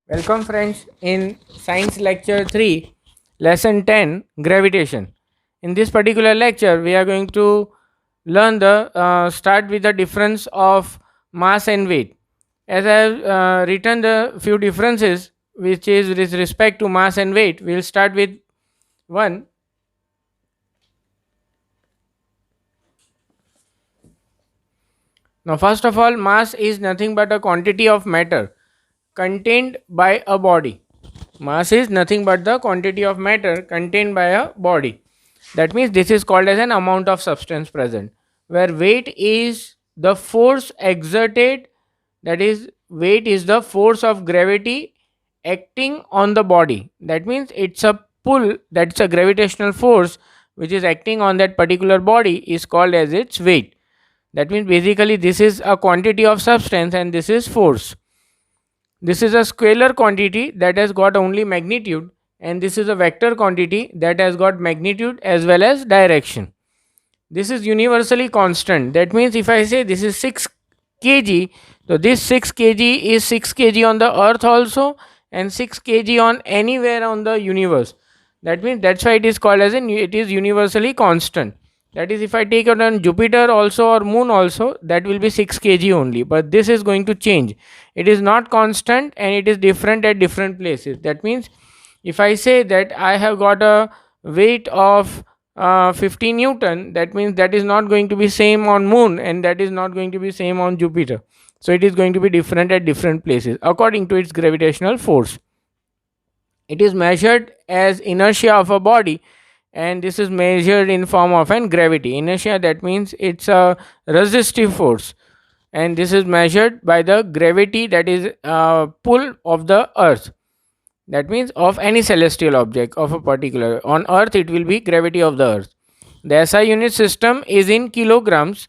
Welcome, friends, in Science Lecture 3, Lesson 10 Gravitation. In this particular lecture, we are going to learn the start with the difference of mass and weight. As I have written the few differences, which is with respect to mass and weight, we will start with one. Now, first of all, mass is nothing but a quantity of matter contained by a body. Mass is nothing but the quantity of matter contained by a body. That means this is called as an amount of substance present. Where weight is the force exerted, that is, weight is the force of gravity acting on the body. That means it's a pull, that's a gravitational force which is acting on that particular body is called as its weight. That means basically this is a quantity of substance and this is force. This is a scalar quantity that has got only magnitude, and this is a vector quantity that has got magnitude as well as direction. This is universally constant. That means if I say this is 6 kg, so this 6 kg is 6 kg on the earth also and 6 kg on anywhere on the universe. That means that's why it is called as it is universally constant. That is, if I take it on Jupiter also or Moon also, that will be 6 kg only. But this is going to change. It is not constant and it is different at different places. That means if I say that I have got a weight of 50 Newton, that means that is not going to be same on Moon and that is not going to be same on Jupiter. So it is going to be different at different places according to its gravitational force. It is measured as inertia of a body, and this is measured in form of an gravity. Inertia, that means it's a resistive force, and this is measured by the gravity, that is pull of the earth. That means of any celestial object of a particular, on earth it will be gravity of the earth. The SI unit system is in kilograms.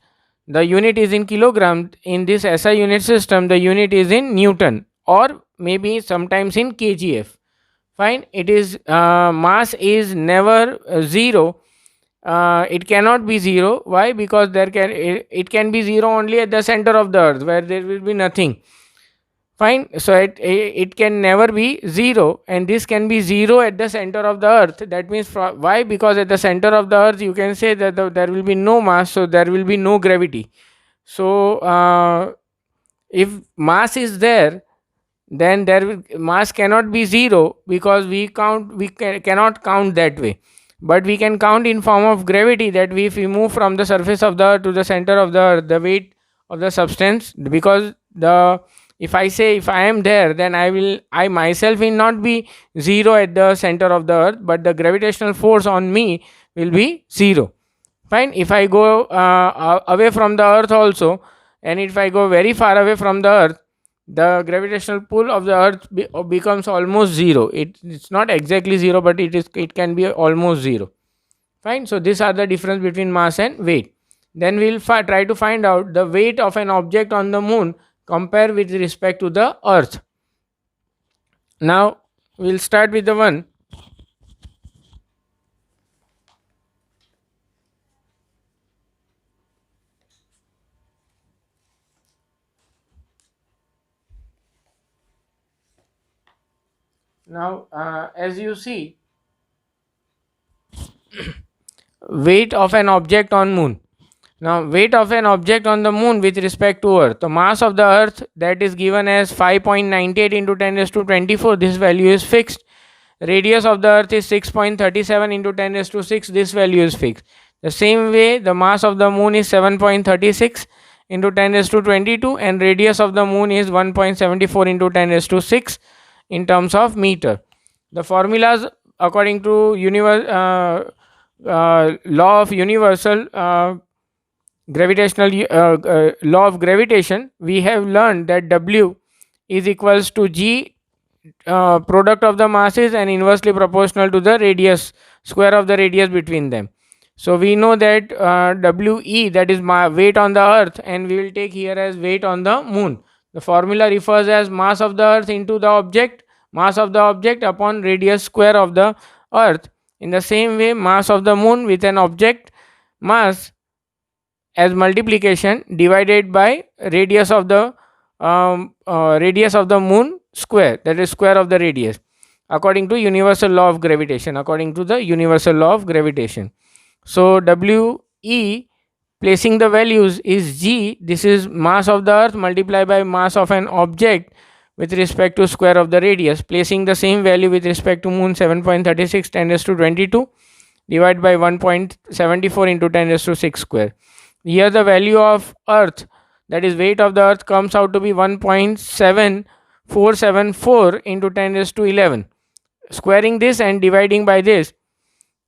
The unit is in kilogram. In this SI unit system, the unit is in Newton or maybe sometimes in kgf. Fine. It is mass is never zero. It cannot be zero. Why? Because it can be zero only at the center of the earth where there will be nothing. Fine. So it can never be zero, and this can be zero at the center of the earth. That means why? Because at the center of the earth you can say that there will be no mass, so there will be no gravity. So if mass is there, then mass cannot be zero, because cannot count that way, but we can count in form of gravity. That if we move from the surface of the earth to the center of the earth, the weight of the substance, because the if I say if I am there, then I myself will not be zero at the center of the earth, but the gravitational force on me will be zero. Fine. If I go away from the earth also, and if I go very far away from the earth, the gravitational pull of the earth becomes almost zero. It's not exactly zero, but it can be almost zero. Fine. So these are the difference between mass and weight. Then we'll try to find out the weight of an object on the moon compare with respect to the earth. Now we'll start with the one. Now as you see, weight of an object on moon. Now weight of an object on the moon with respect to earth. The mass of the earth, that is given as 5.98 into 10 raised to 24. This value is fixed. Radius of the earth is 6.37 into 10 raised to 6. This value is fixed. The same way the mass of the moon is 7.36 into 10 raised to 22, and radius of the moon is 1.74 into 10 raised to 6 in terms of meter. The formulas according to law of universal gravitational law of gravitation, we have learned that W is equals to G, product of the masses, and inversely proportional to the radius, square of the radius between them. So we know that We, that is weight on the earth, and we will take here as weight on the moon. The formula refers as mass of the earth into the object, mass of the object upon radius square of the earth. In the same way, mass of the moon with an object mass as multiplication divided by radius of the moon square, that is square of the radius, according to universal law of gravitation, according to the universal law of gravitation. So WE, placing the values, is g, this is mass of the earth multiplied by mass of an object with respect to square of the radius, placing the same value with respect to moon, 7.36 10 raised to 22 divided by 1.74 into 10 raised to 6 square. Here the value of earth, that is weight of the earth, comes out to be 1.7474 into 10 raised to 11. Squaring this and dividing by this,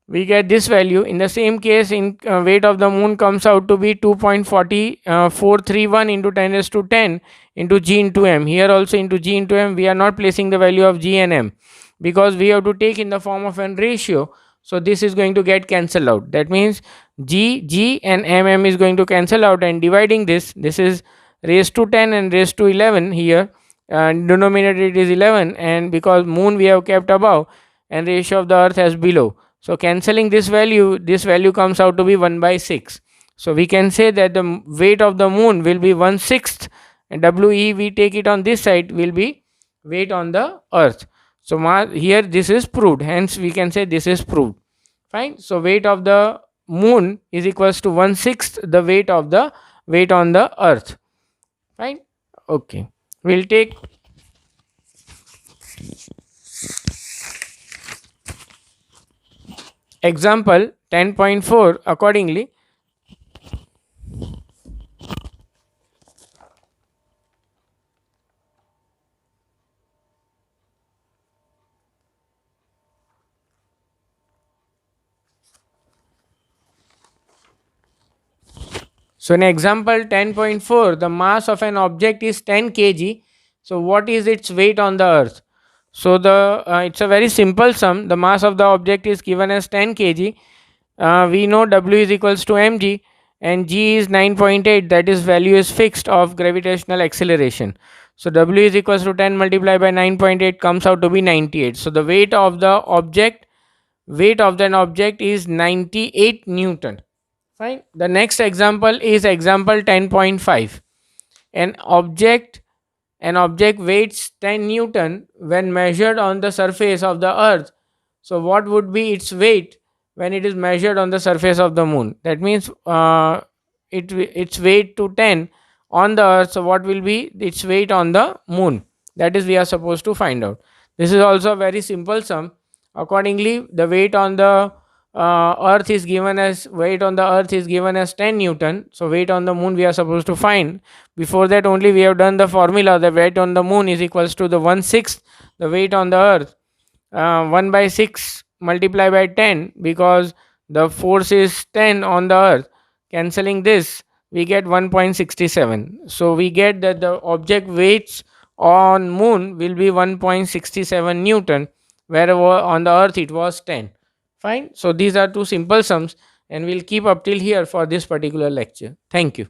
we get this value. In the same case, in weight of the moon comes out to be 2.431 into 10 raised to 10 into g into m. Here also into g into m, we are not placing the value of g and m because we have to take in the form of an ratio. So this is going to get cancelled out. That means g and m is going to cancel out, and dividing this is raised to 10 and raised to 11 here. Denominator it is 11, and because moon we have kept above and ratio of the earth as below. So cancelling this value comes out to be 1 by 6. So we can say that the weight of the moon will be 1/6, and WE, we take it on this side, will be weight on the earth. So here this is proved, hence we can say this is proved. Fine. So weight of the moon is equals to 1/6 the weight of the weight on the earth. Fine. Okay. We'll take example 10.4 accordingly. So in example 10.4, the mass of an object is 10 kg. So what is its weight on the earth? So it's a very simple sum. The mass of the object is given as 10 kg. We know W is equals to mg, and g is 9.8, that is value is fixed of gravitational acceleration. So W is equals to 10 multiplied by 9.8 comes out to be 98. So the weight of the object is 98 Newton. Fine. The next example is example 10.5. An object weighs 10 Newton when measured on the surface of the earth. So what would be its weight when it is measured on the surface of the moon? That means its weight to 10 on the earth. So what will be its weight on the moon? That is we are supposed to find out. This is also a very simple sum. Accordingly, the weight on the earth is given as 10 Newton. So weight on the moon we are supposed to find. Before that only we have done the formula. The weight on the moon is equals to the 1/6 the weight on the earth, 1 by 6 multiplied by 10, because the force is 10 on the earth. Cancelling this, we get 1.67. So we get that the object weights on moon will be 1.67 Newton, wherever on the earth it was 10. Fine. So these are two simple sums, and we'll keep up till here for this particular lecture. Thank you.